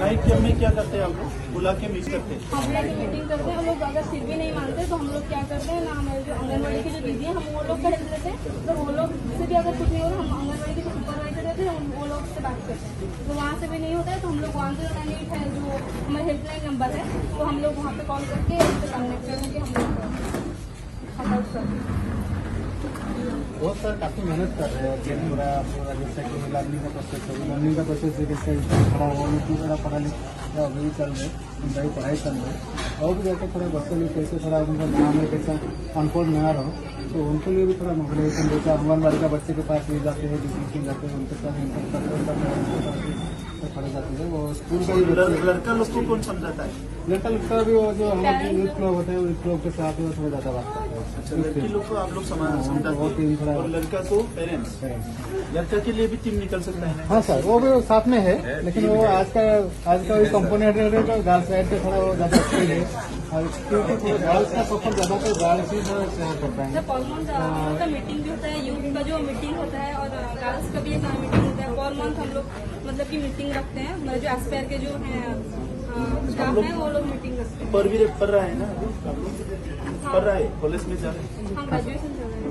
Night camp में क्या करते हैं आप लोग? बुला के मिक्स करते हैं। हम लोग मीटिंग करते हैं। हम लोग अगर फिर भी नहीं मानते तो हम लोग क्या करते हैं ना, हमारे जो आंगनबाड़ी की जो दीदी है हम वो लोग का हेल्प लेते हैं। तो वो लोग से भी अगर कुछ नहीं हो रहा हम आंगनबाड़ी के जो सुपरवाइजर रहते हैं वो लोग से बात करते हैं। तो वहाँ से भी नहीं होता है तो हम लोग 1098 है जो हमारा हेल्पलाइन नंबर है तो हम लोग वहाँ पे कॉल करके उनसे कॉन्टेक्ट करके हम लोग हेल्प करते हैं। बहुत सर काफ़ी मेहनत कर रहे हैं। चेंज हो रहा है आपको जैसे कि लर्निंग का प्रोसेस है, लर्निंग का प्रोसेस जैसे खड़ा हुआ उनकी थोड़ा पढ़ा लिखा अभी चल रहे उनका ही पढ़ाई चल रही और भी जैसे थोड़ा बच्चों में कैसे थोड़ा उनका नाम में कैसा अनफोल्ड ना रहो तो उनके लिए भी थोड़ा मोटिवेशन जैसे आंगनबाड़ी का बच्चे के पास ले जाते हैं डिस्कशन जाते हैं उनके साथ पढ़े जाते हैं। वो स्कूल का लड़का लोग को कौन समझाता है? लड़का लगता भी वो जो हमारे यूथ लोग होते हैं यूथ लोग के साथ में थोड़ा ज़्यादा बात करते हैं। अच्छा, लड़की लोग को आप लोग समझाते हैं और लड़का को पेरेंट्स। लड़का के लिए भी टीम निकल सकता है? हाँ सर, वो भी साथ में है लेकिन वो आज का कंपोनेंट है तो गर्ल्स साइड पे थोड़ा ज्यादा अच्छी है क्योंकि गर्ल्स का सफर ज्यादातर गर्ल्स ही शेयर करता है। पर मंथ का मीटिंग भी होता है, यूथ का जो मीटिंग होता है और गर्ल्स का भी एक मीटिंग होता है। पर मंथ हम लोग मतलब की मीटिंग रखते हैं। मतलब जो एस्पायर के जो है स्टाफ है वो लोग मीटिंग रखते हैं। पर भी पढ़ रहा है ना आप लोग? पढ़ रहा है, कॉलेज में जा रहे हैं? हाँ, ग्रेजुएशन चल रहा है।